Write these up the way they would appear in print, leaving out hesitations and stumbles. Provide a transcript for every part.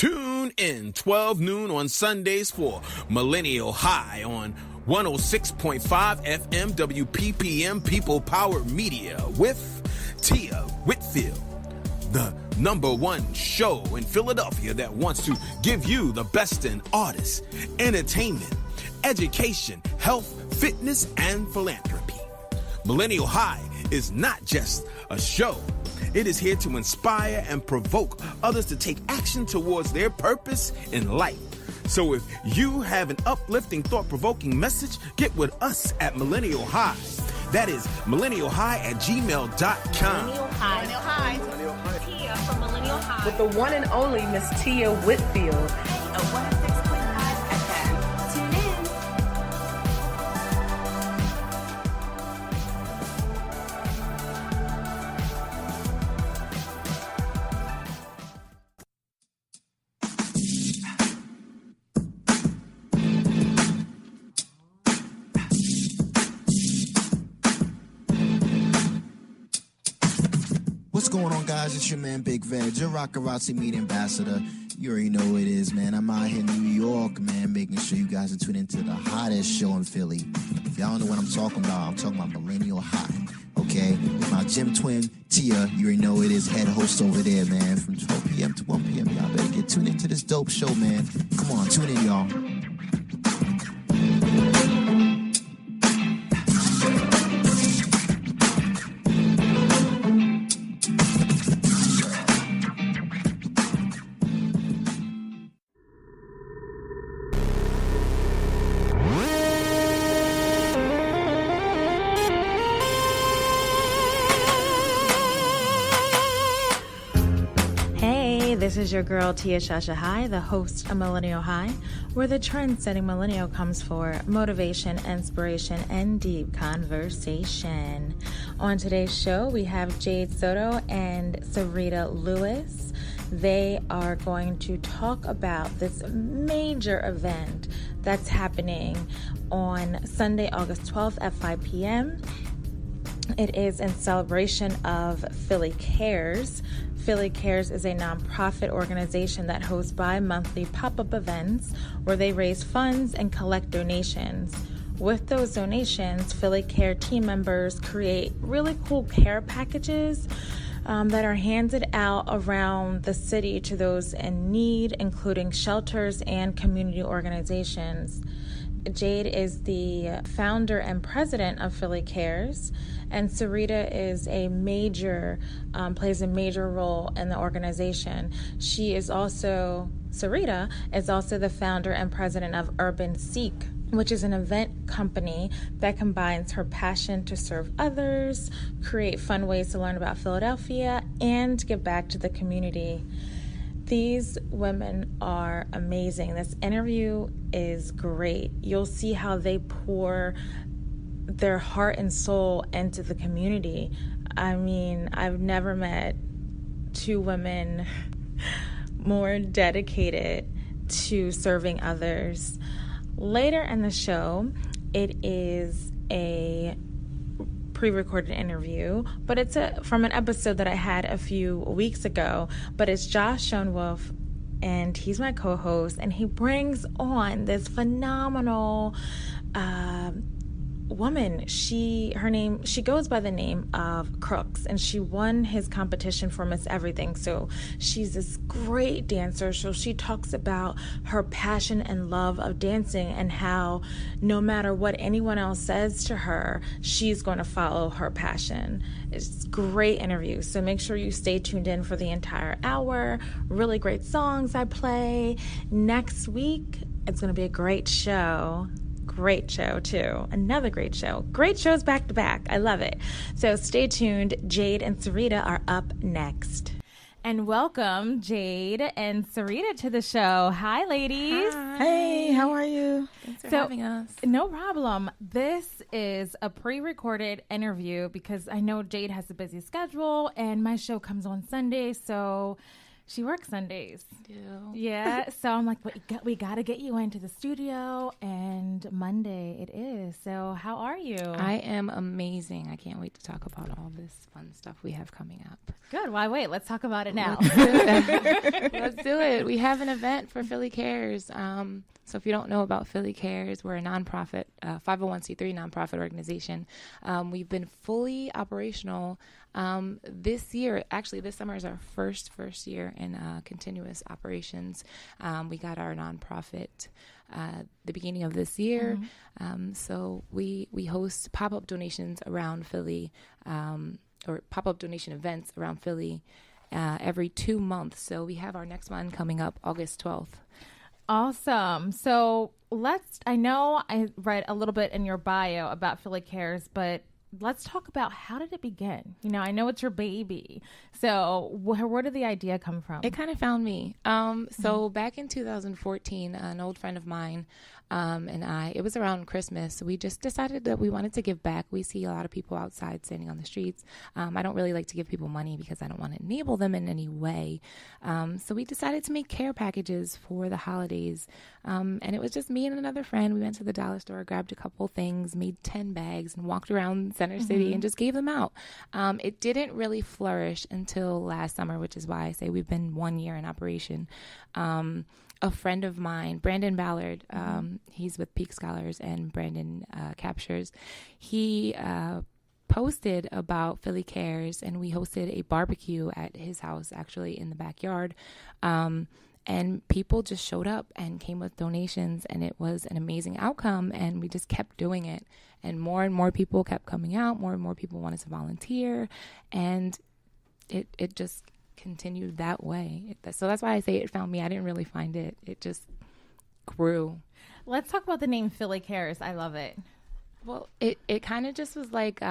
Tune in 12 noon on Sundays for Millennial High on 106.5 FM WPPM People Power Media with Tia Whitfield, the #1 show in Philadelphia that wants to give you the best in artists, entertainment, education, health, fitness, and philanthropy. Millennial High is not just a show. It is here to inspire and provoke others to take action towards their purpose in life. So if you have an uplifting, thought-provoking message, get with us at Millennial High. That is millennialhigh@gmail.com. Millennial High. Millennial High. Millennial High. Tia from Millennial High. With the one and only Miss Tia Whitfield. A 106.5 FM. Tune in. What's going on, guys? It's your man, Big Veg, your Rockarazzi Meat Ambassador. You already know who it is, man. I'm out here in New York, man, making sure you guys are tuning into the hottest show in Philly. If y'all don't know what I'm talking about Millennial High, okay? With my gym twin, Tia, you already know who it is, head host over there, man, from 12 p.m. to 1 p.m. Y'all better get tuned into this dope show, man. Come on, tune in, y'all. This is your girl Tia Shasha High, the host of Millennial High, where the trend-setting millennial comes for motivation, inspiration, and deep conversation. On today's show, we have Jade Soto and Serita Lewis. They are going to talk about this major event that's happening on Sunday, August 12th at 5 p.m. It is in celebration of Philly Cares. Philly Cares is a nonprofit organization that hosts bi-monthly pop-up events where they raise funds and collect donations. With those donations, Philly Care team members create really cool care packages that are handed out around the city to those in need, including shelters and community organizations. Jade is the founder and president of Philly Cares, and Serita is plays a major role in the organization. Serita is also the founder and president of UrbnSeek, which is an event company that combines her passion to serve others, create fun ways to learn about Philadelphia, and give back to the community. These women are amazing. This interview is great. You'll see how they pour their heart and soul into the community. I mean, I've never met two women more dedicated to serving others. Later in the show, it is a pre-recorded interview, but it's from an episode that I had a few weeks ago, but it's Josh Schonewolf, and he's my co-host, and he brings on this phenomenal woman. She goes by the name of Crux, and she won his competition for Miss Everything. So she's this great dancer. So she talks about her passion and love of dancing and how no matter what anyone else says to her, she's going to follow her passion. It's a great interview. So make sure you stay tuned in for the entire hour. Really great songs I play. Next week, it's going to be a great show. Great show, too. Another great show. Great shows back to back. I love it. So stay tuned. Jade and Serita are up next. And welcome, Jade and Serita, to the show. Hi, ladies. Hi. Hey, how are you? Thanks for having us. No problem. This is a pre-recorded interview because I know Jade has a busy schedule and my show comes on Sunday. So She works Sundays. Do. Yeah, so I'm like, we got to get you into the studio, and Monday it is. So how are you? I am amazing. I can't wait to talk about all this fun stuff we have coming up. Good. Why wait? Let's talk about it now. Let's do it. We have an event for Philly Cares. So if you don't know about Philly Cares, we're a nonprofit, 501c3 nonprofit organization. We've been fully operational this year. Actually, this summer is our first year in continuous operations. We got our nonprofit the beginning of this year. So we host pop-up donations around Philly, or pop-up donation events around Philly every 2 months. So we have our next one coming up August 12th. Awesome. So I know I read a little bit in your bio about Philly Cares, but let's talk about how did it begin? You know, I know it's your baby. So where did the idea come from? It kind of found me. So back in 2014, an old friend of mine and it was around Christmas, we just decided that we wanted to give back. We see a lot of people outside standing on the streets. I don't really like to give people money because I don't want to enable them in any way. So we decided to make care packages for the holidays. And it was just me and another friend. We went to the dollar store, grabbed a couple things, made 10 bags, and walked around Center City and just gave them out. It didn't really flourish until last summer, which is why I say we've been 1 year in operation. A friend of mine, Brandon Ballard, he's with Peak Scholars and Brandon Captures. He posted about Philly Cares, and we hosted a barbecue at his house, actually in the backyard. And people just showed up and came with donations, and it was an amazing outcome. And we just kept doing it, and more people kept coming out. More and more people wanted to volunteer, and it just continued that way. So that's why I say it found me. I didn't really find it. It just grew. Let's talk about the name Philly Cares. I love it. Well, it kind of just was like,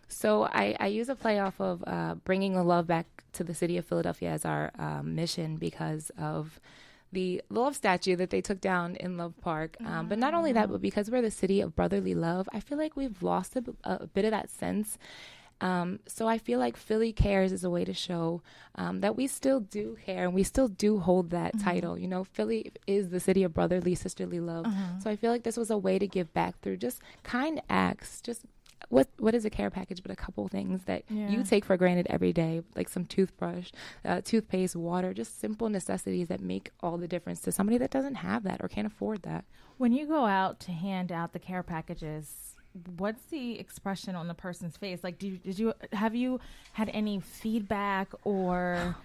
so I use a play off of bringing the love back to the city of Philadelphia as our mission because of the love statue that they took down in Love Park. But not only that, but because we're the city of brotherly love, I feel like we've lost a bit of that sense. So I feel like Philly Cares is a way to show that we still do care and we still do hold that title. You know, Philly is the city of brotherly, sisterly love. So I feel like this was a way to give back through just kind acts, just what is a care package but a couple things that you take for granted every day, like some toothbrush, toothpaste, water, just simple necessities that make all the difference to somebody that doesn't have that or can't afford that. When you go out to hand out the care packages, what's the expression on the person's face? Like, have you had any feedback or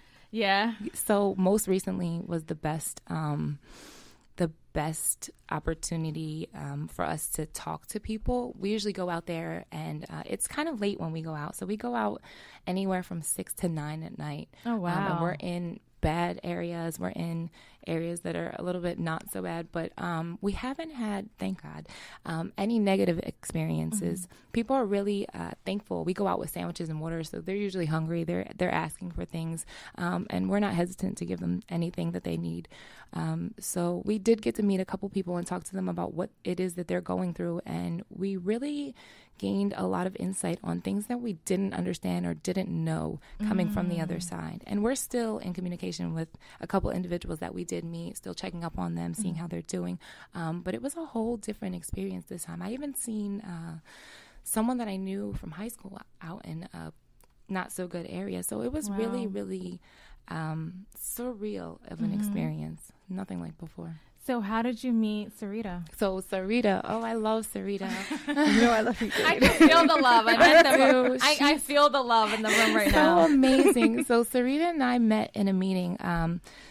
So most recently was the best opportunity for us to talk to people. We usually go out there and it's kind of late when we go out. So we go out anywhere from 6 to 9 at night. Oh, wow. And we're in bad areas. We're in areas that are a little bit not so bad, but we haven't had, thank God, any negative experiences. People are really thankful. We go out with sandwiches and water, so they're usually hungry. They're asking for things, and we're not hesitant to give them anything that they need. So we did get to meet a couple people and talk to them about what it is that they're going through, and we really gained a lot of insight on things that we didn't understand or didn't know coming from the other side. And we're still in communication with a couple individuals that we did meet, still checking up on them, seeing how they're doing. But it was a whole different experience this time. I even seen someone that I knew from high school out in a not so good area. So it was really, really surreal of an experience. Nothing like before. So how did you meet Serita? So Serita, I love Serita. I love you. I can feel the love. I feel the love in the room right now. So amazing. So Serita and I met in a meeting.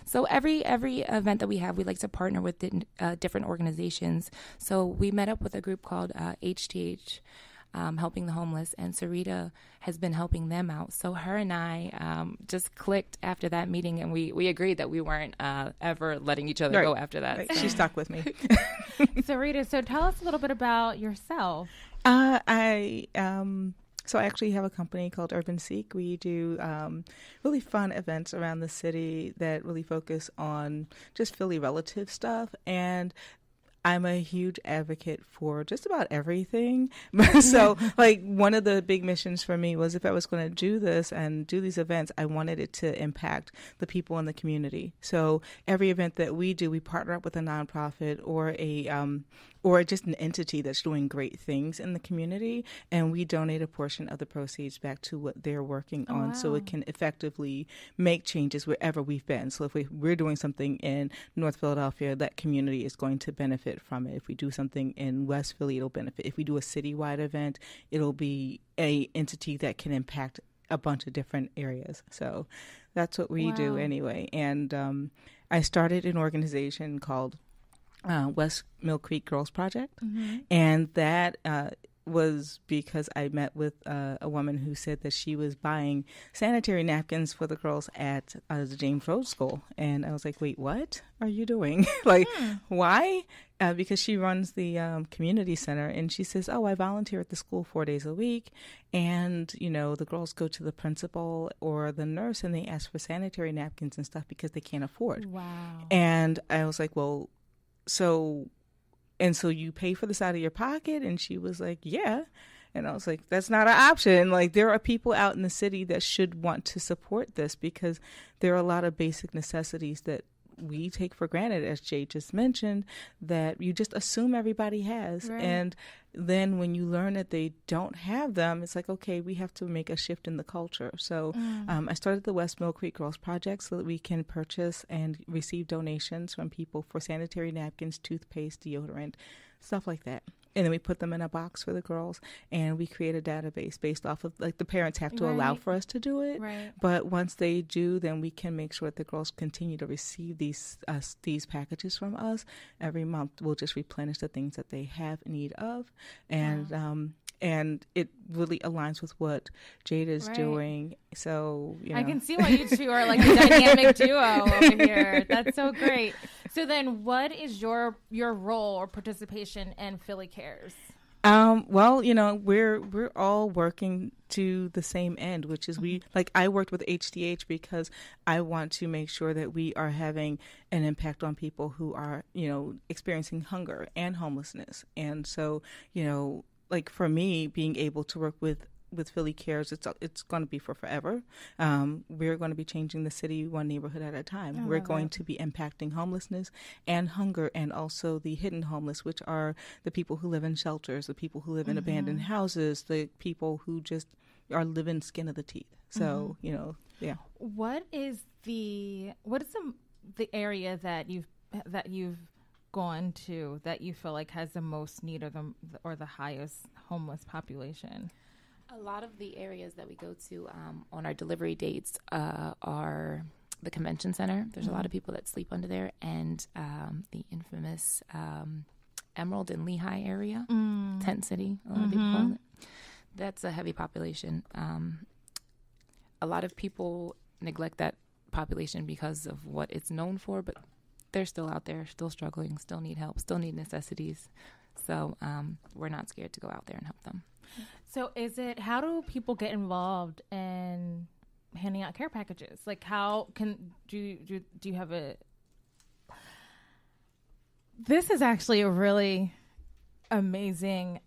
So every event that we have, we like to partner with different organizations. So we met up with a group called HTH, helping the homeless, and Serita has been helping them out. So her and I just clicked after that meeting, and we agreed that we weren't ever letting each other go after that. Right. She stuck with me. Serita, so tell us a little bit about yourself. So I actually have a company called UrbnSeek. We do really fun events around the city that really focus on just Philly relative stuff. And I'm a huge advocate for just about everything. So, like, one of the big missions for me was if I was going to do this and do these events, I wanted it to impact the people in the community. So every event that we do, we partner up with a nonprofit or just an entity that's doing great things in the community, and we donate a portion of the proceeds back to what they're working on, so it can effectively make changes wherever we've been. So if we're doing something in North Philadelphia, that community is going to benefit from it. If we do something in West Philly, it'll benefit. If we do a citywide event, it'll be a entity that can impact a bunch of different areas. So that's what we do anyway. And I started an organization called West Mill Creek Girls Project, and that was because I met with a woman who said that she was buying sanitary napkins for the girls at the James Road School, and I was like, wait, what are you doing? Like, why? Because she runs the community center, and she says, oh, I volunteer at the school 4 days a week, and, you know, the girls go to the principal or the nurse, and they ask for sanitary napkins and stuff because they can't afford. Wow. And I was like, well, so you pay for this out of your pocket? And she was like, yeah. And I was like, that's not an option. Like, there are people out in the city that should want to support this, because there are a lot of basic necessities that we take for granted, as Jade just mentioned, that you just assume everybody has. Right. And then when you learn that they don't have them, it's like, okay, we have to make a shift in the culture. So I started the West Mill Creek Girls Project so that we can purchase and receive donations from people for sanitary napkins, toothpaste, deodorant, stuff like that. And then we put them in a box for the girls, and we create a database based off of, like, the parents have to allow for us to do it. Right. But once they do, then we can make sure that the girls continue to receive these packages from us. Every month, we'll just replenish the things that they have need of. And it really aligns with what Jade is doing. So, you know. I can see why you two are like a dynamic duo over here. That's so great. So then what is your role or participation in Philly Cares? Well, you know, we're all working to the same end, which is I worked with HDH because I want to make sure that we are having an impact on people who are, you know, experiencing hunger and homelessness. And so, you know, like, for me, being able to work with Philly Cares, it's going to be for forever. We're going to be changing the city one neighborhood at a time. We're going to be impacting homelessness and hunger, and also the hidden homeless, which are the people who live in shelters, the people who live in abandoned houses, the people who just are living skin of the teeth. So, you know, yeah. What is the area that you've gone to that you feel like has the most need or the highest homeless population? A lot of the areas that we go to on our delivery dates are the convention center. There's a lot of people that sleep under there, and the infamous Emerald and Lehigh area, Tent City, a lot of people call it. That's a heavy population. A lot of people neglect that population because of what it's known for, but they're still out there, still struggling, still need help, still need necessities. So we're not scared to go out there and help them. So how do people get involved in handing out care packages? Like, how do you have this is actually a really amazing,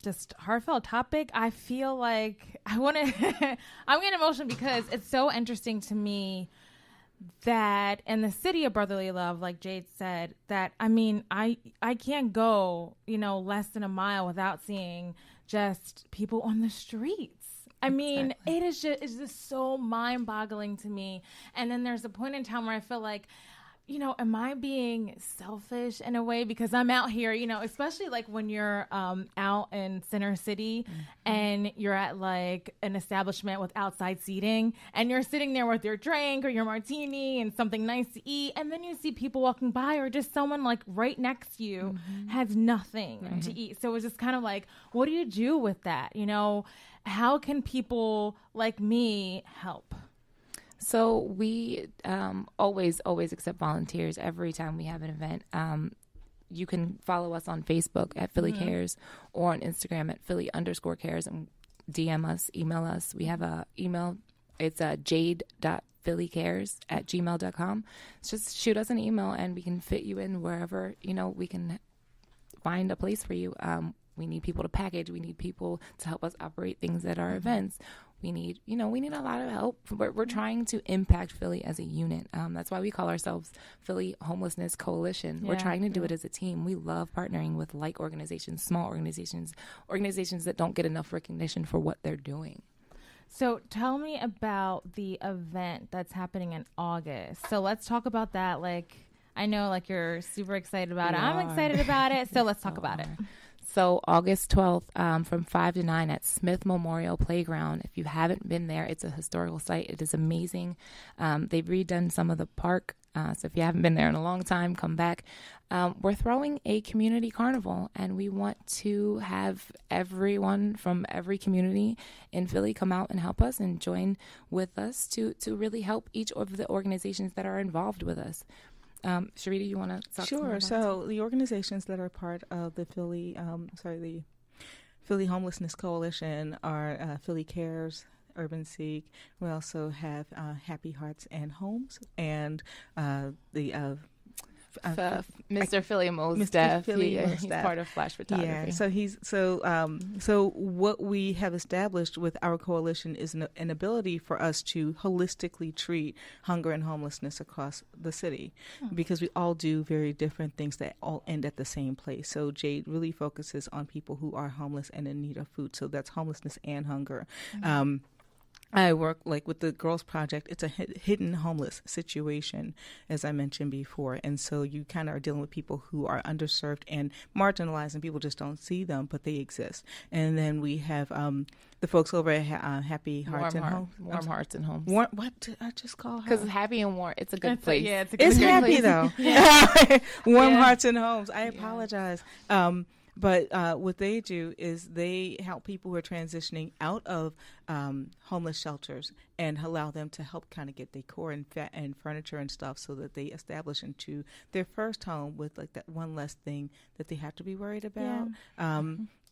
just heartfelt topic. I feel like I'm getting emotional because it's so interesting to me that in the city of brotherly love, like Jade said, that, I mean, I can't go, you know, less than a mile without seeing just people on the streets. I mean, it's just so mind-boggling to me. And then there's a point in time where I feel like, you know, am I being selfish in a way? Because I'm out here, you know, especially like when you're out in Center City and you're at like an establishment with outside seating and you're sitting there with your drink or your martini and something nice to eat. And then you see people walking by, or just someone like right next to you has nothing to eat. So it's just kind of like, what do you do with that? You know, how can people like me help? So we always accept volunteers every time we have an event. You can follow us on Facebook at Philly Cares, or on Instagram at Philly_Cares, and DM us, email us. We have a email. It's jade.phillycares phillycares@gmail.com. Just shoot us an email and we can fit you in wherever, we can find a place for you. We need people to package. We need people to help us operate things at our events. We need a lot of help. We're trying to impact Philly as a unit. That's why we call ourselves Philly Homelessness Coalition. We're trying to do it as a team. We love partnering with like organizations, small organizations that don't get enough recognition for what they're doing. So tell me about the event that's happening in August. So let's talk about that. I know you're super excited about it. I'm excited about it. So let's talk about it. So August 12th from 5 to 9 at Smith Memorial Playground. If you haven't been there, it's a historical site. It is amazing. They've redone some of the park. So if you haven't been there in a long time, come back. We're throwing a community carnival, and we want to have everyone from every community in Philly come out and help us and join with us to really help each of the organizations that are involved with us. Serita, you want to talk? Sure. So the organizations that are part of the Philly Homelessness Coalition are Philly Cares, UrbnSeek. We also have Happy Hearts and Homes, and Mr. Philly Mo's staff. He's part of Flash Photography. Yeah. So so what we have established with our coalition is an ability for us to holistically treat hunger and homelessness across the city, because we all do very different things that all end at the same place. So Jade really focuses on people who are homeless and in need of food. So that's homelessness and hunger. I work with the Girls Project. It's a hidden homeless situation, as I mentioned before. And so you kind of are dealing with people who are underserved and marginalized, and people just don't see them, but they exist. And then we have the folks over at Happy Hearts and Homes. Warm Hearts and Homes. What did I just call her? Because happy and warm, it's a good place. It's a good It's happy, place. though. Warm Hearts and Homes. I apologize. But what they do is they help people who are transitioning out of homeless shelters and allow them to help kind of get decor and furniture and stuff, so that they establish into their first home with that one less thing that they have to be worried about.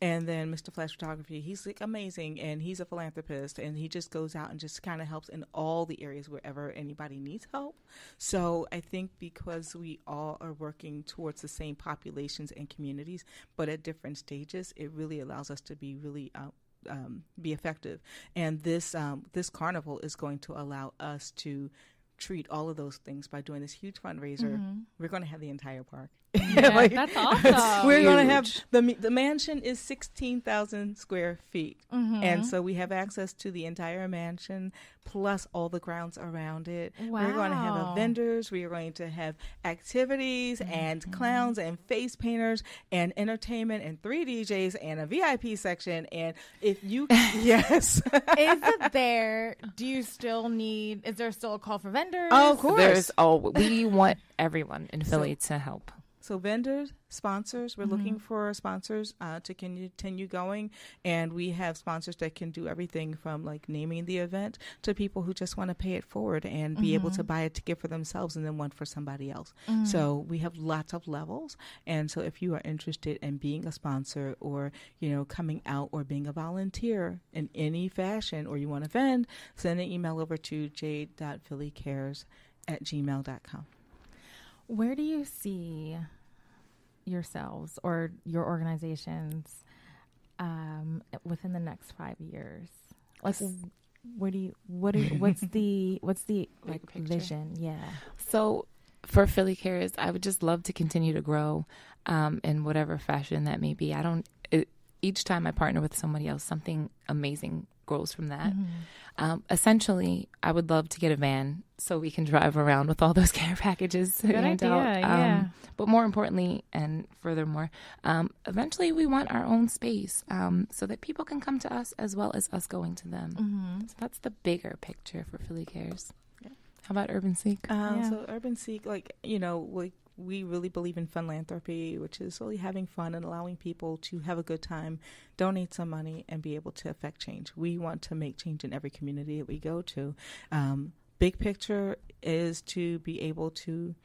And then Mr. Flash Photography, he's amazing, and he's a philanthropist, and he just goes out and just kind of helps in all the areas wherever anybody needs help. So I think because we all are working towards the same populations and communities, but at different stages, it really allows us to be really be effective. And this carnival is going to allow us to treat all of those things by doing this huge fundraiser. We're going to have the entire park. Yeah, that's awesome. We're going to have the mansion is 16,000 square feet, and so we have access to the entire mansion plus all the grounds around it. Wow. We're going to have vendors. We are going to have activities and clowns and face painters and entertainment and 3 DJs and a VIP section. And if you yes, Is it there? Do you still need? Is there still a call for vendors? Oh, of course. We want everyone in Philly to help. So vendors, sponsors, we're looking for sponsors to continue going. And we have sponsors that can do everything from naming the event to people who just want to pay it forward and be able to buy a ticket for themselves and then one for somebody else. So we have lots of levels. And so if you are interested in being a sponsor or, coming out or being a volunteer in any fashion, or you want to vend, send an email over to jade.phillycares@gmail.com. Where do you see yourselves or your organizations within the next 5 years? What's the vision? Yeah. So for Philly Cares, I would just love to continue to grow in whatever fashion that may be. Each time I partner with somebody else, something amazing grows from that. Essentially, I would love to get a van so we can drive around with all those care packages. Good idea, yeah. But more importantly, and furthermore, eventually we want our own space so that people can come to us as well as us going to them. So that's the bigger picture for Philly Cares. Yeah. How about UrbnSeek? So UrbnSeek, we really believe in philanthropy, which is really having fun and allowing people to have a good time, donate some money, and be able to affect change. We want to make change in every community that we go to. Big picture is to be able to,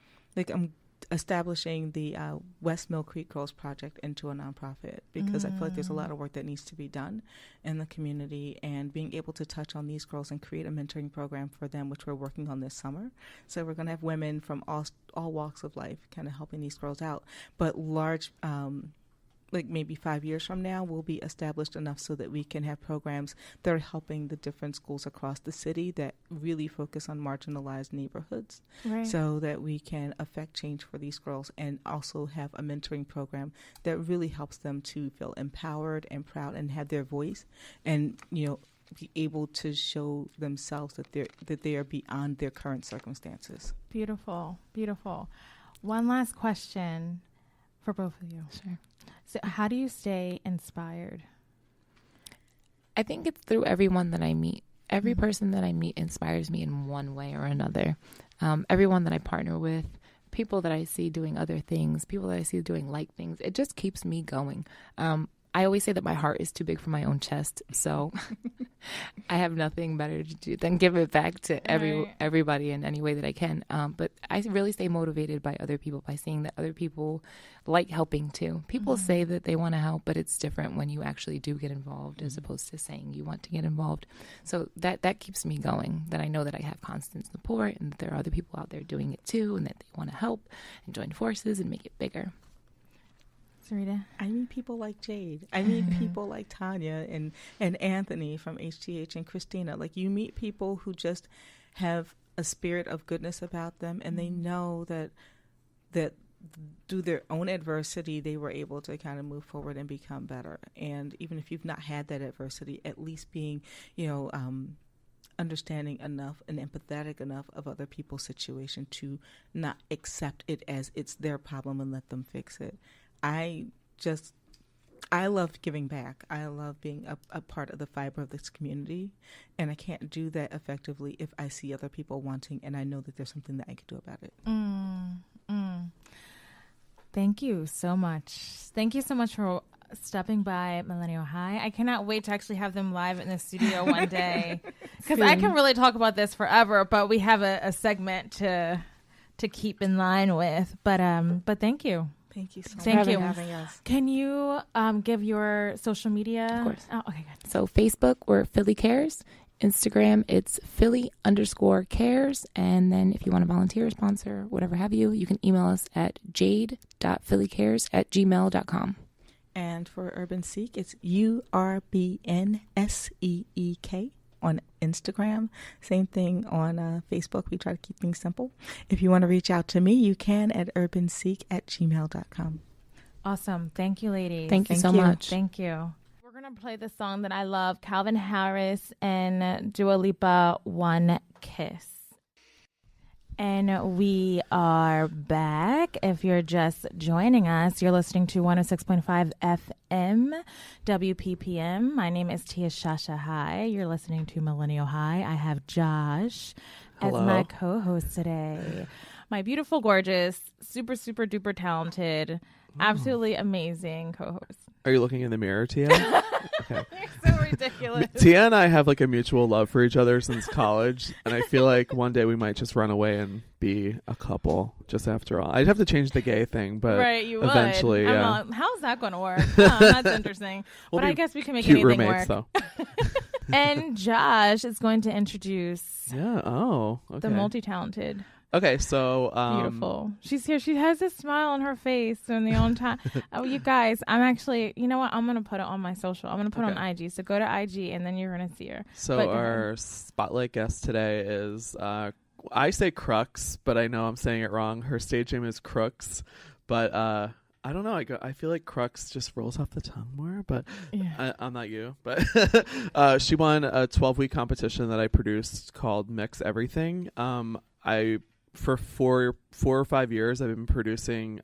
establishing the West Mill Creek Girls Project into a nonprofit, because I feel like there's a lot of work that needs to be done in the community, and being able to touch on these girls and create a mentoring program for them, which we're working on this summer. So we're going to have women from all walks of life kind of helping these girls out, but large like maybe 5 years from now, will be established enough so that we can have programs that are helping the different schools across the city that really focus on marginalized neighborhoods, Right. so that we can affect change for these girls, and also have a mentoring program that really helps them to feel empowered and proud and have their voice, and, you know, be able to show themselves that they are beyond their current circumstances. Beautiful, beautiful. One last question for both of you. Sure. So how do you stay inspired? I think it's through everyone that I meet. Every person that I meet inspires me in one way or another. Everyone that I partner with, people that I see doing other things, people that I see doing like things, it just keeps me going. I always say that my heart is too big for my own chest, so I have nothing better to do than give it back to everybody in any way that I can. But I really stay motivated by other people, by seeing that other people like helping too. People say that they want to help, but it's different when you actually do get involved as opposed to saying you want to get involved. So that keeps me going, that I know that I have constant support and that there are other people out there doing it too, and that they want to help and join forces and make it bigger. Serita? I meet people like Jade. I meet people like Tanya and Anthony from HTH and Christina. Like, you meet people who just have a spirit of goodness about them, and they know that through their own adversity, they were able to kind of move forward and become better. And even if you've not had that adversity, at least being, understanding enough and empathetic enough of other people's situation to not accept it as it's their problem and let them fix it. I love giving back. I love being a part of the fiber of this community, and I can't do that effectively if I see other people wanting, and I know that there's something that I can do about it. Thank you so much. Thank you so much for stopping by Millennial High. I cannot wait to actually have them live in the studio one day, because I can really talk about this forever, but we have a segment to keep in line with. But thank you. Thank you so much Thank for you. having us. Can you give your social media? Of course. Oh, okay, good. So Facebook, we're Philly Cares. Instagram, it's Philly_cares. And then if you want to volunteer, sponsor, whatever have you, you can email us at jade.phillycares@gmail.com. And for UrbnSeek, it's URBNSEEK on Instagram. Same thing on Facebook. We try to keep things simple. If you want to reach out to me, you can at UrbnSeek@gmail.com. Awesome. Thank you, ladies. Thank you so much. Thank you. We're going to play the song that I love, Calvin Harris and Dua Lipa, One Kiss. And we are back. If you're just joining us, you're listening to 106.5 FM WPPM. My name is Tia Shasha High. You're listening to Millennial High. I have Josh as my co-host today. My beautiful, gorgeous, super, super duper talented, absolutely amazing co-host. Are you looking in the mirror, Tia? Okay. You're so ridiculous. Tia and I have like a mutual love for each other since college, and I feel like one day we might just run away and be a couple just after all. I'd have to change the gay thing, but right, you eventually, would. yeah. How's that going to work? That's interesting. We'll but I be guess we can make cute anything roommates, work. though. And Josh is going to introduce Yeah. Oh. Okay. the multi-talented. Okay. So. Beautiful. She's here. She has a smile on her face in the own time. Oh, you guys, I'm actually, you know what? I'm going to put it on my social. I'm going to put it on IG. So go to IG and then you're going to see her. So But our spotlight guest today is, I say Crux, but I know I'm saying it wrong. Her stage name is Crux, but I don't know. I feel like Crux just rolls off the tongue more, but Yeah. I'm not you. But she won a 12-week competition that I produced called Mix Everything. For 4 or 5 years, I've been producing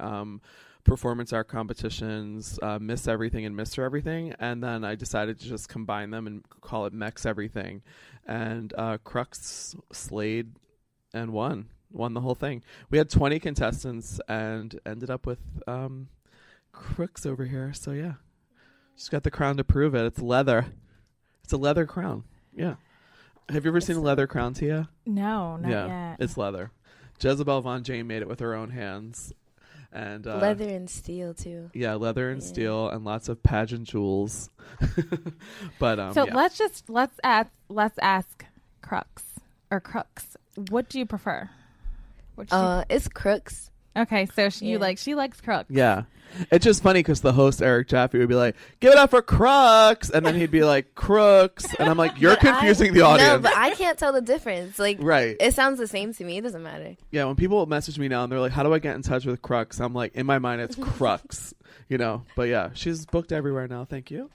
performance art competitions, Miss Everything and Mr. Everything, and then I decided to just combine them and call it Mix Everything. And Crux slayed and won the whole thing. We had 20 contestants and ended up with Crux over here. So yeah, she's got the crown to prove it. It's leather. It's a leather crown. Yeah. Have you ever seen a leather crown, Tia? No, not yet. It's leather. Jezebel Von Jane made it with her own hands. and leather and steel too. Yeah, leather and steel, and lots of pageant jewels. But so yeah. let's ask Crux. What do you prefer? It's Crux. Okay, so she likes Crux. Yeah. It's just funny because the host, Eric Jaffe, would be like, give it up for Crux. And then he'd be like, Crux. And I'm like, you're confusing the audience. No, but I can't tell the difference. Like, right. It sounds the same to me. It doesn't matter. Yeah, when people message me now and they're like, how do I get in touch with Crux? I'm like, in my mind, it's Crux. But yeah, she's booked everywhere now. Thank you.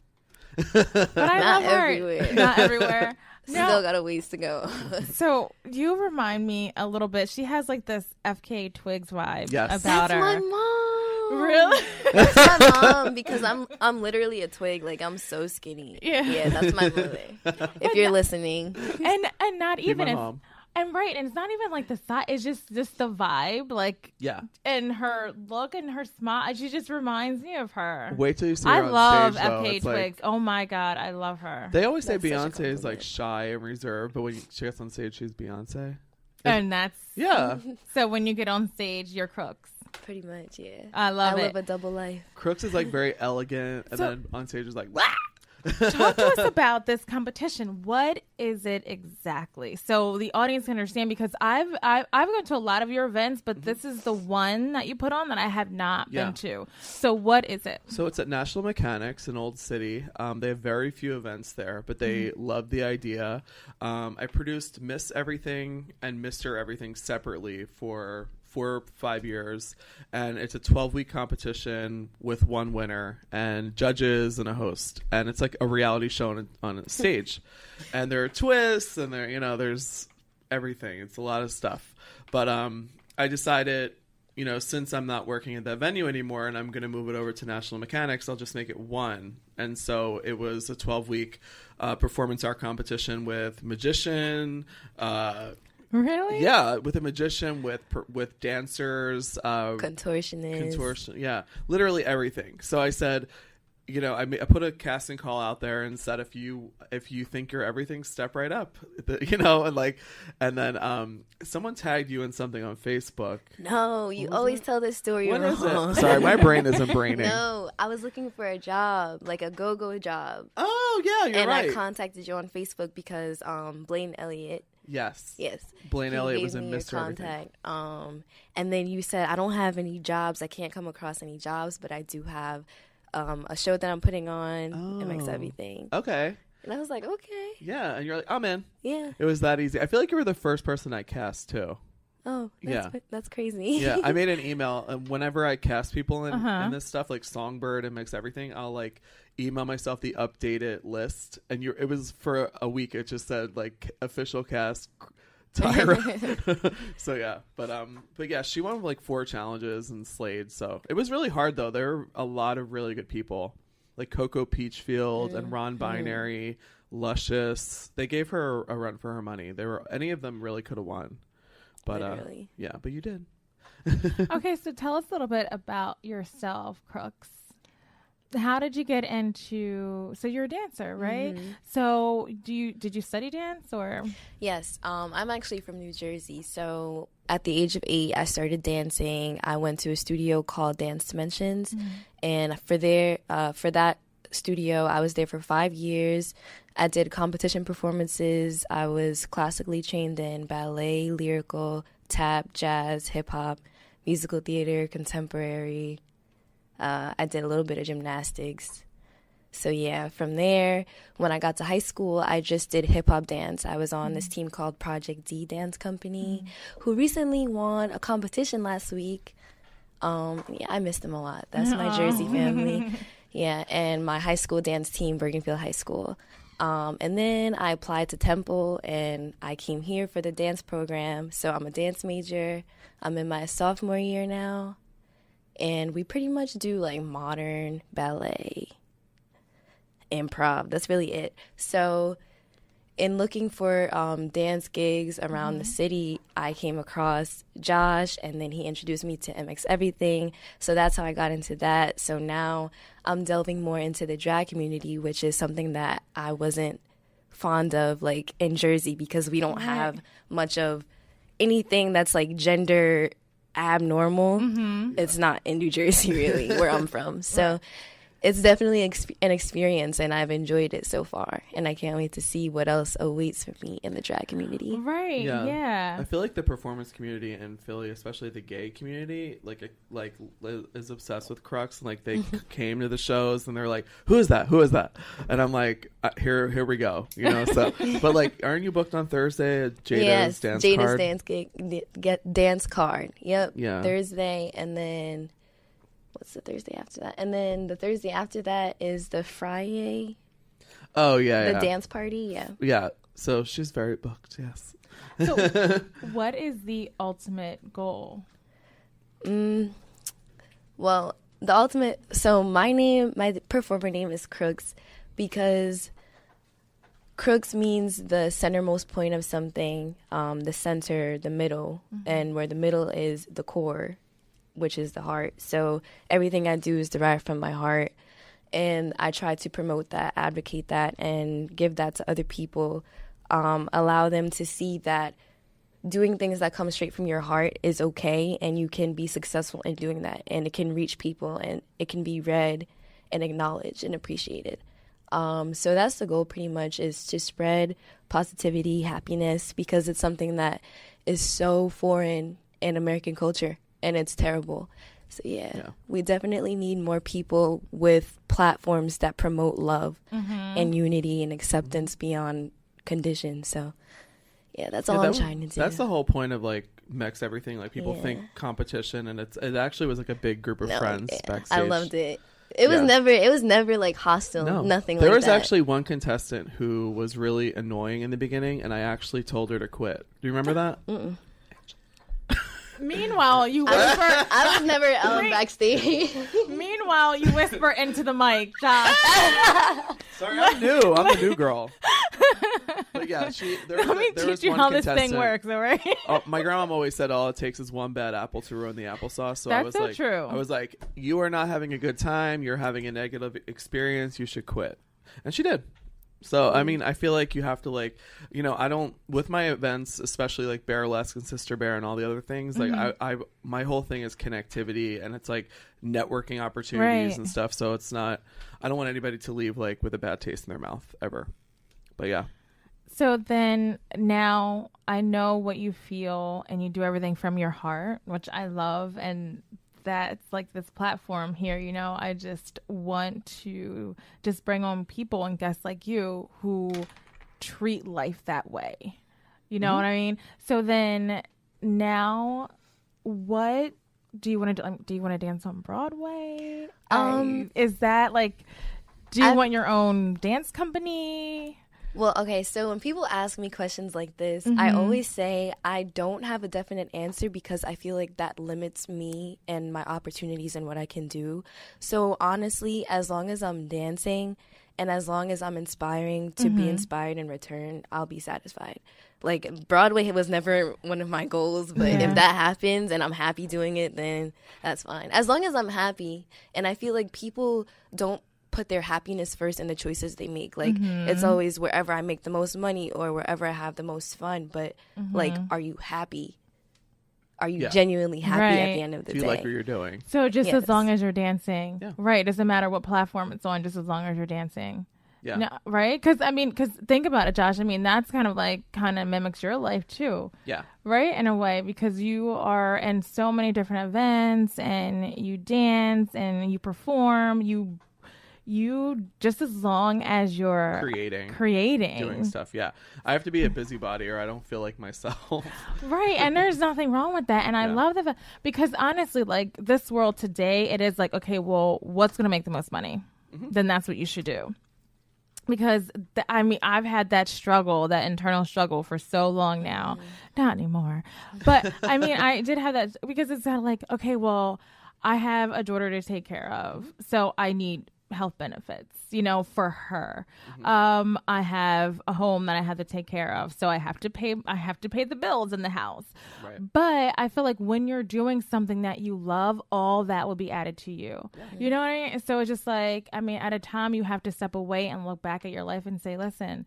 But I Not love her. everywhere. Not everywhere. Still got a ways to go. So you remind me a little bit. She has like this FK Twigs vibe about That's her. my mom. Really? That's my mom because I'm literally a twig. Like I'm so skinny. Yeah, that's my mother. If you're listening. And not even my mom. And and it's not even like the size. It's just the vibe, like and her look and her smile. She just reminds me of her. Wait till you see her I on love stage, though. FK It's Twigs. like, Oh my god, I love her. they always say That's such a Beyonce is like compliment. shy and reserved, but when she gets on stage, she's Beyonce. And that's Yeah. So when you get on stage, you're Crux. Pretty much, yeah. I love it. I live a double life. Crux is like very elegant, and then on stage is like, wah! Talk to us about this competition. What is it exactly? So the audience can understand, because I've gone to a lot of your events, but this is the one that you put on that I have not been to. So what is it? So it's at National Mechanics in Old City. They have very few events there, but they love the idea. I produced Miss Everything and Mr. Everything separately for 4 or 5 years, and it's a 12-week competition with one winner and judges and a host, and it's like a reality show on a stage. And there are twists, and there's everything. It's a lot of stuff. But I decided, since I'm not working at that venue anymore and I'm going to move it over to National Mechanics, I'll just make it one. And so it was a 12-week performance art competition with magician, Really? yeah, with a magician, with dancers, Contortionist. Yeah, literally everything. So I said, I put a casting call out there and said, if you think you're everything, step right up, and then someone tagged you in something on Facebook. No, you always tell this story What is wrong. it? Sorry, my brain isn't braining. No, I was looking for a job, like a go-go job. Oh yeah, you're right. And I contacted you on Facebook because Blaine Elliott. Yes. Blaine Elliott was gave in me your Mr. Everything. contact. And then you said, I don't have any jobs. I can't come across any jobs, but I do have a show that I'm putting on. It makes everything. Okay. And I was like, okay. Yeah, and you're like, I'm in. Yeah. It was that easy. I feel like you were the first person I cast too. Oh, that's crazy. Yeah, I made an email, and whenever I cast people in this stuff, like Songbird and Mix Everything, I'll like email myself the updated list, and it was for a week. It just said like official cast Tyra. So yeah, but yeah, she won like 4 challenges and slayed. So it was really hard though. There were a lot of really good people, like Coco Peachfield and Ron Binary, Luscious. They gave her a run for her money. Any of them really could have won. But yeah, but you did. Okay, so tell us a little bit about yourself, Crux. How did you get into? So you're a dancer, right? So did you study dance or? Yes, I'm actually from New Jersey. So at the age of 8, I started dancing. I went to a studio called Dance Dimensions, and for that studio, I was there for 5 years. I did competition performances. I was classically trained in ballet, lyrical, tap, jazz, hip-hop, musical theater, contemporary. I did a little bit of gymnastics. So yeah, from there, when I got to high school, I just did hip-hop dance. I was on this team called Project D Dance Company, who recently won a competition last week. Yeah, I missed them a lot. That's my Jersey family. Yeah, and my high school dance team, Bergenfield High School. And then I applied to Temple, and I came here for the dance program. So I'm a dance major. I'm in my sophomore year now. And we pretty much do like modern ballet, improv. That's really it. So in looking for dance gigs around the city, I came across Josh, and then he introduced me to MX Everything. So that's how I got into that. So now I'm delving more into the drag community, which is something that I wasn't fond of like in Jersey, because we don't have much of anything that's like gender abnormal, it's not in New Jersey really, where I'm from. So it's definitely an experience, and I've enjoyed it so far. And I can't wait to see what else awaits for me in the drag community. Right. Yeah. I feel like the performance community in Philly, especially the gay community, like is obsessed with Crux. And like they came to the shows and they're like, "Who is that? Who is that?" And I'm like, "Here we go." You know. So, but like, aren't you booked on Thursday at Jade's dance card? Dance gig, get dance card. Yep. Yeah. Thursday, and then. What's the Thursday after that? And then the Thursday after that is the Friday. Oh, yeah. The dance party, yeah. Yeah. So she's very booked, yes. So what is the ultimate goal? Well, the ultimate... So my performer name is Crux because Crux means the centermost point of something, the center, the middle, and where the middle is the core, which is the heart. So everything I do is derived from my heart, and I try to promote that, advocate that, and give that to other people, allow them to see that doing things that come straight from your heart is okay, and you can be successful in doing that, and it can reach people, and it can be read and acknowledged and appreciated. So that's the goal pretty much, is to spread positivity, happiness, because it's something that is so foreign in American culture. And it's terrible. So, yeah, we definitely need more people with platforms that promote love and unity and acceptance beyond conditions. So, yeah, that's all I'm trying to do. That's the whole point of, like, Mix Everything. Like, people think competition, and it actually was, like, a big group of friends backstage. I loved it. It was never, like, hostile. Nothing like that. There was actually one contestant who was really annoying in the beginning, and I actually told her to quit. Do you remember that? Mm-mm. Meanwhile, you whisper. I was never backstage. Meanwhile, you whisper into the mic, Josh. Sorry, I'm new. I'm a new girl. But yeah, Let me teach you how this thing works, all right? My grandma always said all it takes is one bad apple to ruin the applesauce. So That's so true. I was like, you are not having a good time. You're having a negative experience. You should quit. And she did. So, I mean, I feel like you have to, like, you know, I don't, with my events, especially like Bearlesque and Sister Bear and all the other things, like, my whole thing is connectivity, and it's like networking opportunities and stuff. So it's not, I don't want anybody to leave like with a bad taste in their mouth ever. But yeah. So then now I know what you feel, and you do everything from your heart, which I love. And that's like this platform here, you know, I just want to just bring on people and guests like you who treat life that way. You know what I mean? So then now, what do you want to do? Do you want to dance on Broadway? Is that like, do you want your own dance company? Well, okay, so when people ask me questions like this, I always say I don't have a definite answer, because I feel like that limits me and my opportunities and what I can do. So honestly, as long as I'm dancing and as long as I'm inspiring to be inspired in return, I'll be satisfied. Like, Broadway was never one of my goals, but if that happens and I'm happy doing it, then that's fine. As long as I'm happy. And I feel like people don't put their happiness first in the choices they make. Like, it's always wherever I make the most money or wherever I have the most fun. But like, are you happy? Are you genuinely happy at the end of the day? Do you like what you're doing? So just as long as you're dancing, right? Doesn't matter what platform it's on, just as long as you're dancing. Yeah. No, right? Because think about it, Josh. I mean, that's kind of mimics your life too. Yeah. Right? In a way, because you are in so many different events, and you dance and you perform, you just as long as you're creating doing stuff. Yeah, I have to be a busybody or I don't feel like myself. Right. And there's nothing wrong with that. And I love that, because honestly, like, this world today, it is like, okay, well, what's going to make the most money? Then that's what you should do. Because I've had that struggle, that internal struggle, for so long now. Not anymore. But I mean, I did have that, because it's not like, okay, well, I have a daughter to take care of, so I need health benefits, you know, for her. I have a home that I have to take care of, so I have to pay the bills in the house. Right. But I feel like when you're doing something that you love, all that will be added to you. Yeah. You know what I mean? So it's just like, I mean, at a time you have to step away and look back at your life and say, listen,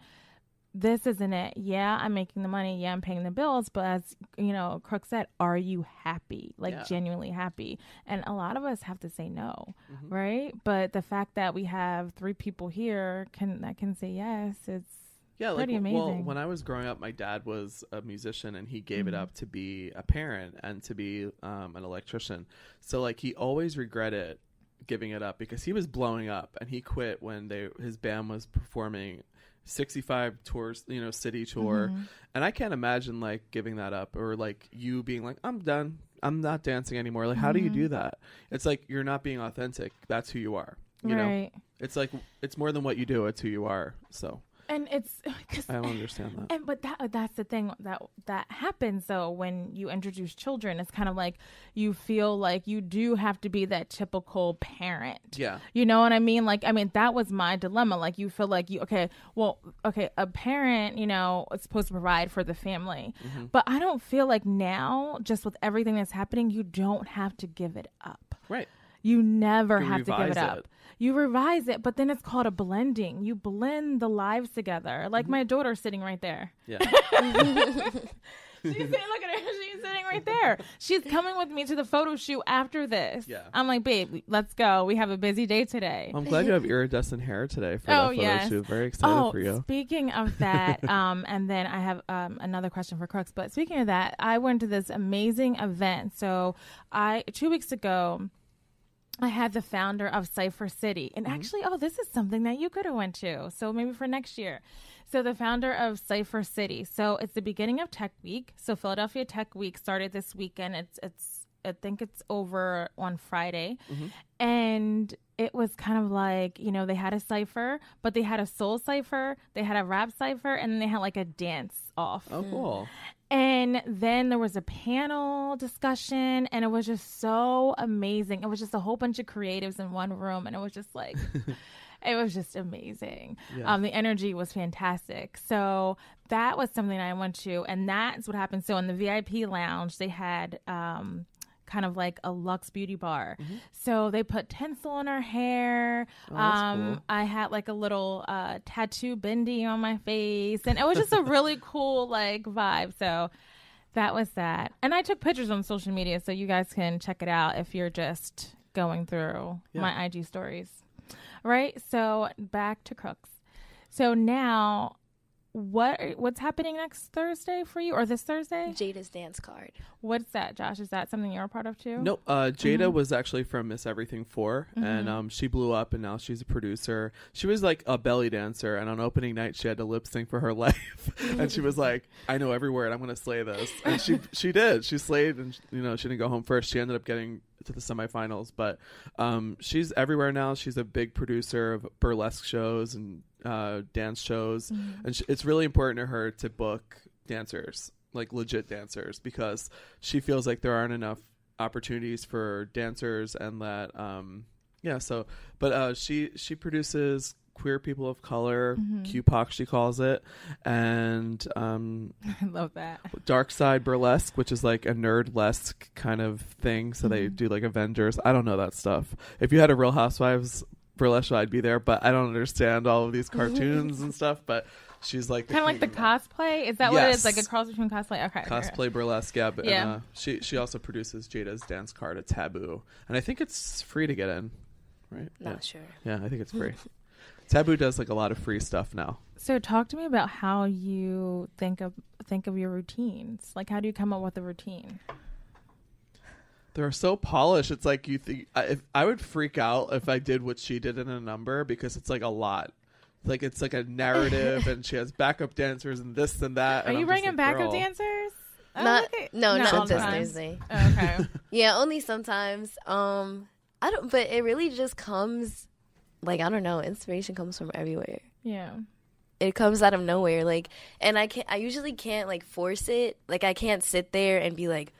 this isn't it. Yeah, I'm making the money. Yeah, I'm paying the bills. But as, Crux said, are you happy? Like, genuinely happy? And a lot of us have to say no, right? But the fact that we have 3 people here that can say yes, it's pretty amazing. Well, when I was growing up, my dad was a musician, and he gave it up to be a parent and to be an electrician. So, like, he always regretted giving it up because he was blowing up, and he quit when his band was performing 65 tours, city tour. And I can't imagine like giving that up, or like you being like, I'm done, I'm not dancing anymore. Like, how do you do that? It's like, you're not being authentic. That's who you are. You know, it's like, it's more than what you do. It's who you are. So. And it's, I don't understand that. But that's the thing that happens. So when you introduce children, it's kind of like you feel like you do have to be that typical parent. Yeah. You know what I mean? Like, that was my dilemma. Like, you feel like a parent, is supposed to provide for the family. But I don't feel like now, just with everything that's happening, you don't have to give it up. Right. You never have to give it up. You revise it, but then it's called a blending. You blend the lives together. Like my daughter sitting right there. Yeah. Look at her. She's sitting right there. She's coming with me to the photo shoot after this. Yeah. I'm like, babe, let's go. We have a busy day today. I'm glad you have iridescent hair today for that photo shoot. Very excited for you. Speaking of that, and then I have another question for Crux. But speaking of that, I went to this amazing event. So 2 weeks ago, I had the founder of Cypher City. And actually, this is something that you could have went to. So maybe for next year. So the founder of Cypher City. So it's the beginning of Tech Week. So Philadelphia Tech Week started this weekend. I think it's over on Friday. And it was kind of like, they had a cypher, but they had a soul cypher, they had a rap cypher, and then they had like a dance off. Oh, cool. And then there was a panel discussion, and it was just so amazing. It was just a whole bunch of creatives in one room, and it was just like, it was just amazing. Yeah. The energy was fantastic. So that was something I went to, and that's what happened. So in the VIP lounge, they had kind of like a luxe beauty bar. So they put tinsel in her hair. That's cool. I had like a little tattoo bindi on my face, and it was just a really cool like vibe. So that was that. And I took pictures on social media, so you guys can check it out if you're just going through my IG stories. Right? So back to Crux. So now, what's happening next Thursday for you, or this Thursday? Jade's dance card. What's that, Josh? Is that something you're a part of too? Nope. Jada was actually from Miss Everything 4, and she blew up, and now she's a producer. She was like a belly dancer, and on opening night, she had to lip sync for her life. And she was like, I know every word. I'm going to slay this. And she did. She slayed, and she didn't go home first. She ended up getting to the semifinals, but she's everywhere now. She's a big producer of burlesque shows and dance shows, and it's really important to her to book dancers, like legit dancers, because she feels like there aren't enough opportunities for dancers, and that she produces queer people of color, QPOC she calls it, and I love that. Dark Side Burlesque, which is like a nerd-lesque kind of thing. So they do like Avengers. I don't know that stuff. If you had a Real Housewives burlesque show, I'd be there, but I don't understand all of these cartoons and stuff. But she's like kind of like the cosplay. Is that what it is? Like a cross between cosplay? Okay. Cosplay burlesque, yeah. But and, she also produces Jada's dance card at Taboo, and I think it's free to get in, right? Not sure. Yeah, I think it's free. Taboo does like a lot of free stuff now. So talk to me about how you think of your routines. Like, how do you come up with a routine? They're so polished. It's like you think I would freak out if I did what she did in a number, because it's like a lot. Like, it's like a narrative, and she has backup dancers and this and that. Are you bringing backup dancers? Not this sometimes. Thursday. Oh, okay. Yeah, only sometimes. But it really just comes. Like, I don't know, inspiration comes from everywhere. Yeah. It comes out of nowhere. Like, and I usually can't like force it. Like, I can't sit there and be like,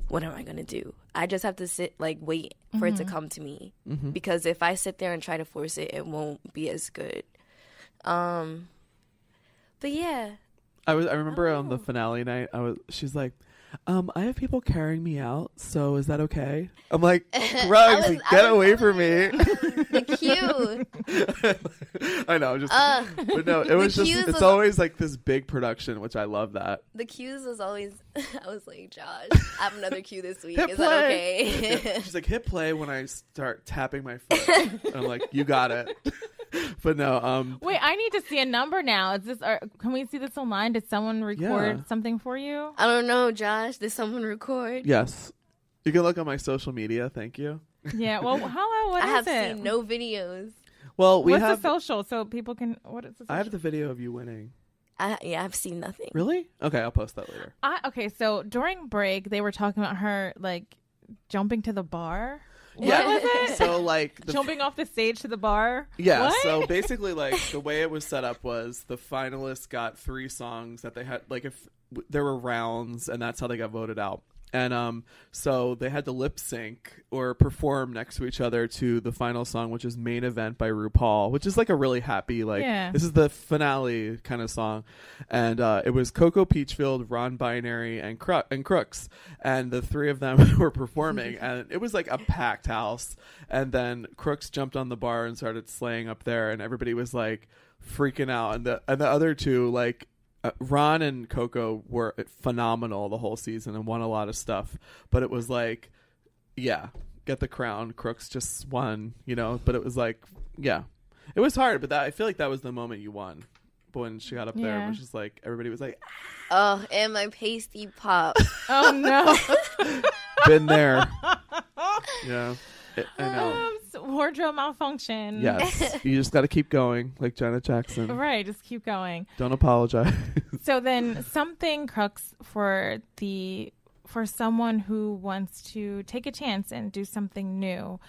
what am I going to do? I just have to wait for it to come to me. Because if I sit there and try to force it, it won't be as good. But yeah. I remember on the finale night, she's like, I have people carrying me out, so is that okay? I'm like, Crux, get away from me. The queue. I know, but no, it was it's always like this big production, which I love that. The cues was always, I was like, Josh, I have another cue this week. Hit Is play. that okay? She's like, hit play when I start tapping my foot. And I'm like, you got it. But no, Wait, I need to see a number now. Is this? Can we see this online? Did someone record something for you? I don't know, Josh. Did someone record? yes. You can look on my social media. Thank you. Yeah. Well, what I is have it? seen no videos. Well, What's the social so people can? What is the social? I have the video of you winning. I've seen nothing. Really? Okay, I'll post that later. Okay, so during break they were talking about her like jumping to the bar. Yeah. What was it? So like Jumping off the stage to the bar. Yeah. What? So basically, like the way it was set up was the finalists got 3 songs that they had. Like if there were rounds, and that's how they got voted out. And so they had to lip sync or perform next to each other to the final song, which is Main Event by RuPaul, which is like a really happy, like, this is the finale kind of song. And it was Coco Peachfield, Ron Binary, and Crux. And the 3 of them were performing. And it was like a packed house. And then Crux jumped on the bar and started slaying up there. And everybody was like freaking out. And the other 2, like, Ron and Coco were phenomenal the whole season and won a lot of stuff, but it was like, get the crown. Crux just won, but it was like, it was hard, but I feel like that was the moment you won. But when she got up there, it was just like, everybody was like, oh, and my pasty pop. Oh no. Been there. Yeah. I know. Wardrobe malfunction. Yes. You just got to keep going, like Janet Jackson. Right. Just keep going. Don't apologize. So then something, Crux, for someone who wants to take a chance and do something new.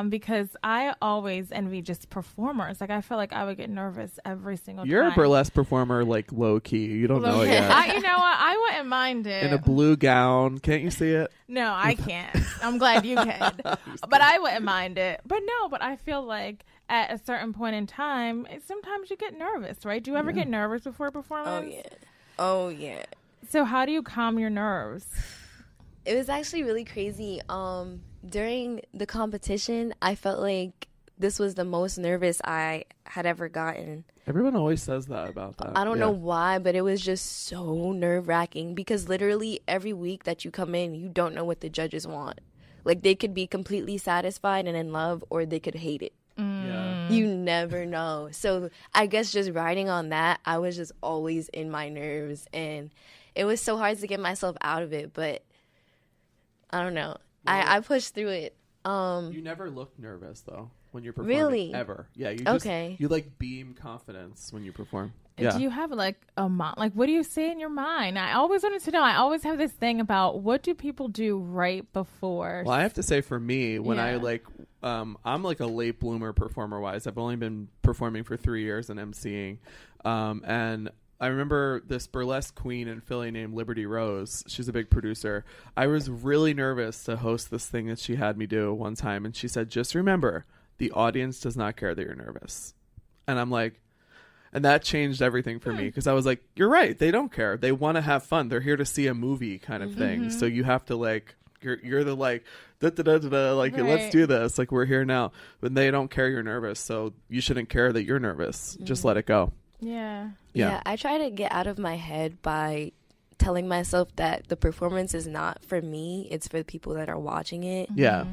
Because I always envy just performers. Like, I feel like I would get nervous every single time. You're a burlesque performer, like, low-key. You don't know it yet. You know what? I wouldn't mind it. In a blue gown. Can't you see it? No, I can't. I'm glad you can. But I wouldn't mind it. But I feel like at a certain point in time, sometimes you get nervous, right? Do you ever get nervous before a performance? Oh, yeah. So how do you calm your nerves? It was actually really crazy. During the competition, I felt like this was the most nervous I had ever gotten. Everyone always says that about that. I don't know why, but it was just so nerve-wracking because literally every week that you come in, you don't know what the judges want. Like, they could be completely satisfied and in love, or they could hate it. Yeah. You never know. So I guess just riding on that, I was just always in my nerves, and it was so hard to get myself out of it, but I don't know. I pushed through it. You never look nervous though when you're performing. Really? Ever. Yeah, you you like beam confidence when you perform. Yeah. Do you have like like what do you say in your mind? I always wanted to know. I always have this thing about what do people do right before. Well, I have to say for me, when I like I'm like a late bloomer performer wise. I've only been performing for 3 years and emceeing. And I remember this burlesque queen in Philly named Liberty Rose. She's a big producer. I was really nervous to host this thing that she had me do one time. And she said, just remember, the audience does not care that you're nervous. And I'm like, and that changed everything for me because I was like, you're right. They don't care. They want to have fun. They're here to see a movie kind of thing. So you have to like, you're the like, like, let's do this. Like, we're here now. But they don't care you're nervous. So you shouldn't care that you're nervous. Just let it go. Yeah, I try to get out of my head by telling myself that the performance is not for me, it's for the people that are watching it. Yeah.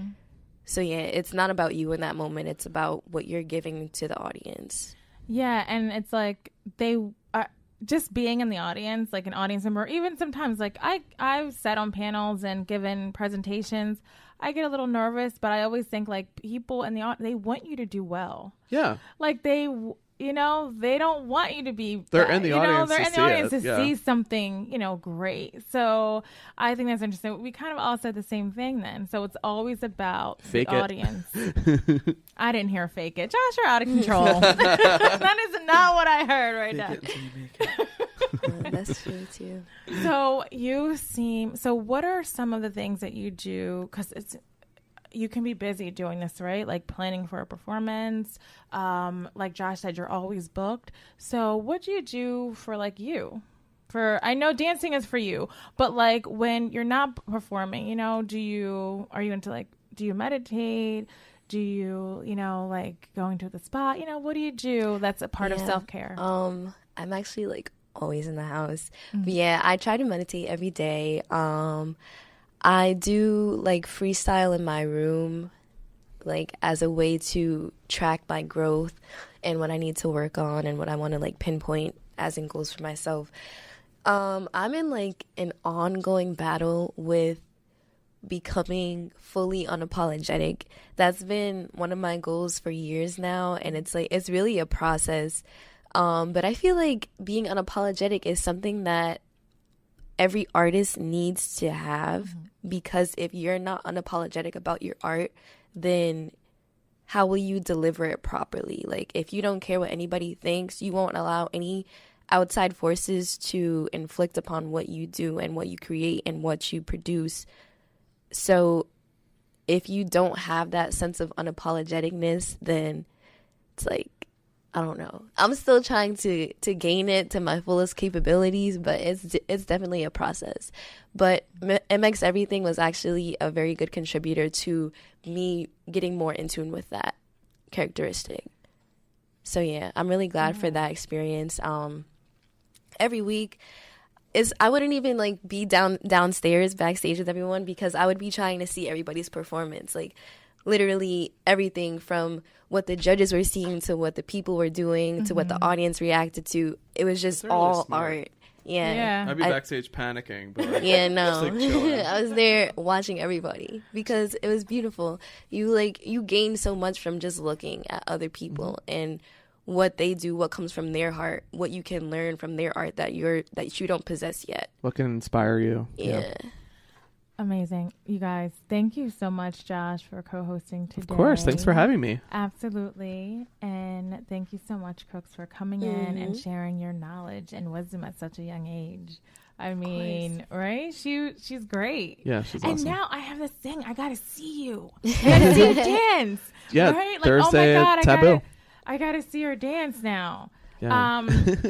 So it's not about you in that moment, it's about what you're giving to the audience. Yeah, and it's like they are just being in the audience, like an audience member, even sometimes like I've sat on panels and given presentations. I get a little nervous, but I always think like people in the audience, they want you to do well. Yeah. Like they don't want you to be they're bad. In the audience they're to in the audience see to see something great. So I think that's interesting. We kind of all said the same thing then. So it's always about fake the it. Audience. I didn't hear fake it. Josh, you're out of control. That is not what I heard right now. That's true too. So what are some of the things that you do, because you can be busy doing this, right? Like planning for a performance. Like Josh said, you're always booked. So what do you do for like you, I know dancing is for you, but like when you're not performing, you know, are you into like, do you meditate? Do you, you know, like going to the spa? You know, what do you do that's a part of self-care? I'm actually like always in the house. But yeah, I try to meditate every day. I do like freestyle in my room, like as a way to track my growth and what I need to work on and what I want to like pinpoint as in goals for myself. I'm in like an ongoing battle with becoming fully unapologetic. That's been one of my goals for years now, and it's like it's really a process. But I feel like being unapologetic is something that every artist needs to have, because if you're not unapologetic about your art, then how will you deliver it properly? Like if you don't care what anybody thinks, you won't allow any outside forces to inflict upon what you do and what you create and what you produce. So if you don't have that sense of unapologeticness, then it's like, I don't know. I'm still trying to gain it to my fullest capabilities, but it's definitely a process. But MX Everything was actually a very good contributor to me getting more in tune with that characteristic. So yeah, I'm really glad for that experience. Every week, I wouldn't even like be downstairs backstage with everyone, because I would be trying to see everybody's performance, like literally everything from what the judges were seeing to what the people were doing to what the audience reacted to. It was just really all smart. art. Yeah. I'd be backstage panicking, but like, yeah, no. just, like, chilling. I was there watching everybody because it was beautiful. You gain so much from just looking at other people and what they do, what comes from their heart, what you can learn from their art that you don't possess yet. What can inspire you? Yeah. Amazing. You guys, thank you so much, Josh, for co-hosting today. Of course. Thanks for having me. Absolutely. And thank you so much, Crux, for coming in and sharing your knowledge and wisdom at such a young age. I mean, right? She's great. Yeah, she's and awesome. And now I have this thing. I got to see you. I got to see you dance. Yeah, right? Like, Thursday oh my God, Taboo. I got to see her dance now. Yeah.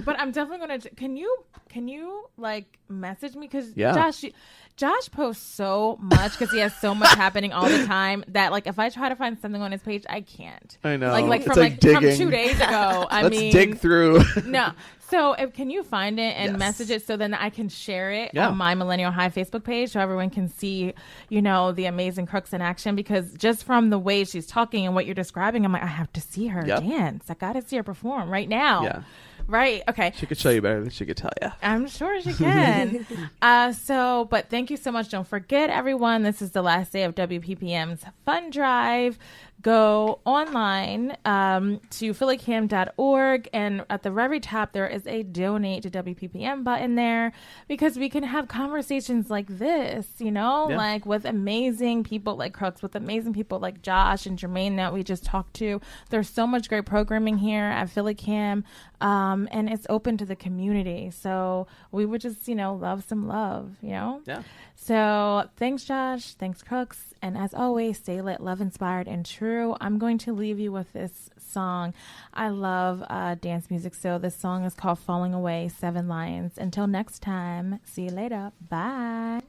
But I'm definitely going to, can you like message me? Cause yeah. Josh posts so much because he has so much happening all the time that like if I try to find something on his page, I can't. I know. Like it's from digging. 2 days ago. Let's dig through. No. So can you find it and message it so then I can share it on my Millennial High Facebook page so everyone can see, you know, the amazing Crux in action, because just from the way she's talking and what you're describing, I'm like, I have to see her dance. I got to see her perform right now. Yeah. Right. Okay. She could show you better than she could tell you. I'm sure she can. But thank you so much. Don't forget, everyone, this is the last day of WPPM's Fun Drive. Go online to phillycam.org, and at the very top there is a donate to WPPM button there, because we can have conversations like this, you know, like with amazing people like Crux, with amazing people like Josh and Jermaine that we just talked to. There's so much great programming here at PhillyCam, and it's open to the community. So we would just, you know, love some love, you know? Yeah. So thanks, Josh. Thanks, Crux. And as always, stay lit, love inspired, and true. I'm going to leave you with this song. I love dance music. So this song is called Falling Away, 7 Lions. Until next time, see you later. Bye.